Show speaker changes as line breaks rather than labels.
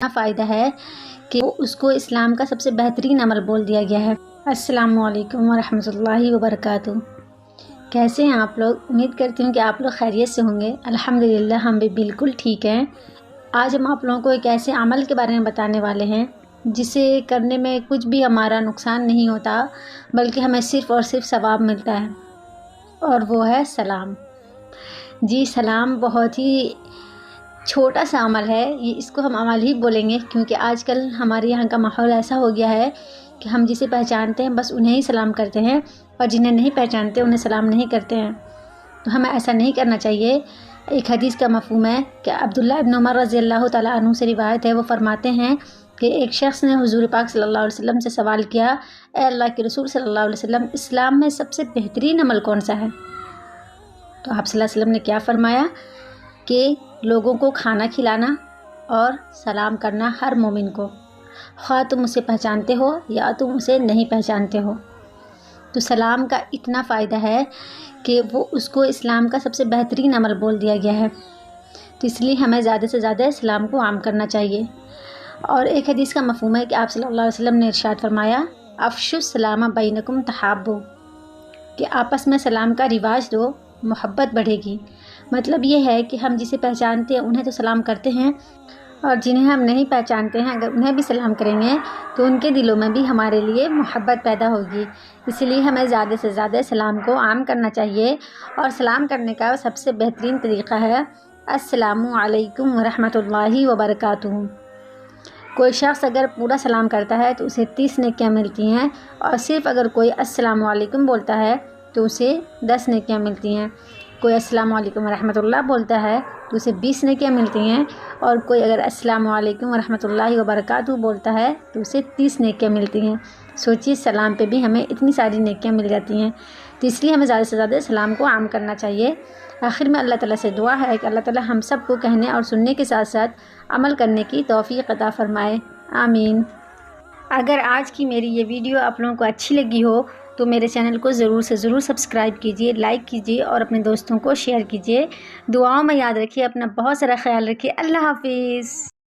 فائدہ ہے کہ اس کو اسلام کا سب سے بہترین عمل بول دیا گیا ہے۔ السلام علیکم ورحمۃ اللہ وبرکاتہ۔ کیسے ہیں آپ لوگ؟ امید کرتی ہوں کہ آپ لوگ خیریت سے ہوں گے۔ الحمدللہ ہم بھی بالکل ٹھیک ہیں۔ آج ہم آپ لوگوں کو ایک ایسے عمل کے بارے میں بتانے والے ہیں جسے کرنے میں کچھ بھی ہمارا نقصان نہیں ہوتا، بلکہ ہمیں صرف اور صرف ثواب ملتا ہے، اور وہ ہے سلام۔ جی، سلام بہت ہی چھوٹا سا عمل ہے، اس کو ہم عمل ہی بولیں گے، کیونکہ آج کل ہمارے یہاں کا ماحول ایسا ہو گیا ہے کہ ہم جسے پہچانتے ہیں بس انہیں ہی سلام کرتے ہیں، اور جنہیں نہیں پہچانتے انہیں سلام نہیں کرتے ہیں۔ تو ہمیں ایسا نہیں کرنا چاہیے۔ ایک حدیث کا مفہوم ہے کہ عبداللہ ابن عمر رضی اللہ تعالیٰ عنہ سے روایت ہے، وہ فرماتے ہیں کہ ایک شخص نے حضور پاک صلی اللہ علیہ وسلم سے سوال کیا، اے اللہ کے رسول صلی اللہ علیہ وسلم، اسلام میں سب سے بہترین عمل کون سا ہے؟ تو آپ صلی اللہ علیہ وسلم نے کیا فرمایا کہ لوگوں کو کھانا کھلانا اور سلام کرنا ہر مومن کو، خواہ تم اسے پہچانتے ہو یا تم اسے نہیں پہچانتے ہو۔ تو سلام کا اتنا فائدہ ہے کہ وہ اس کو اسلام کا سب سے بہترین عمل بول دیا گیا ہے، تو اس لیے ہمیں زیادہ سے زیادہ اسلام کو عام کرنا چاہیے۔ اور ایک حدیث کا مفہوم ہے کہ آپ صلی اللہ علیہ وسلم نے ارشاد فرمایا، افشوا السلام بینکم تحابوا، کہ آپس میں سلام کا رواج دو، محبت بڑھے گی۔ مطلب یہ ہے کہ ہم جسے پہچانتے ہیں انہیں تو سلام کرتے ہیں، اور جنہیں ہم نہیں پہچانتے ہیں اگر انہیں بھی سلام کریں گے تو ان کے دلوں میں بھی ہمارے لیے محبت پیدا ہوگی۔ اسی لیے ہمیں زیادہ سے زیادہ سلام کو عام کرنا چاہیے، اور سلام کرنے کا سب سے بہترین طریقہ ہے السلام علیکم ورحمۃ اللہ وبرکاتہ۔ کوئی شخص اگر پورا سلام کرتا ہے تو اسے 30 نیکیاں ملتی ہیں، اور صرف اگر کوئی السلام علیکم بولتا ہے تو اسے 10 نیکیاں ملتی ہیں۔ کوئی السلام علیکم ورحمۃ اللہ بولتا ہے تو اسے 20 نیکیاں ملتی ہیں، اور کوئی اگر السلام علیکم ورحمۃ اللہ وبرکاتہ بولتا ہے تو اسے 30 نیکیاں ملتی ہیں۔ سوچیے، سلام پہ بھی ہمیں اتنی ساری نیکیاں مل جاتی ہیں، تو اس لیے ہمیں زیادہ سے زیادہ سلام کو عام کرنا چاہیے۔ آخر میں اللہ تعالیٰ سے دعا ہے کہ اللہ تعالیٰ ہم سب کو کہنے اور سننے کے ساتھ ساتھ عمل کرنے کی توفیق عطا فرمائے، آمین۔ اگر آج کی میری یہ ویڈیو آپ لوگوں کو اچھی لگی ہو تو میرے چینل کو ضرور سے ضرور سبسکرائب کیجیے، لائک کیجیے، اور اپنے دوستوں کو شیئر کیجیے۔ دعاؤں میں یاد رکھیے، اپنا بہت سارا خیال رکھیے۔ اللہ حافظ۔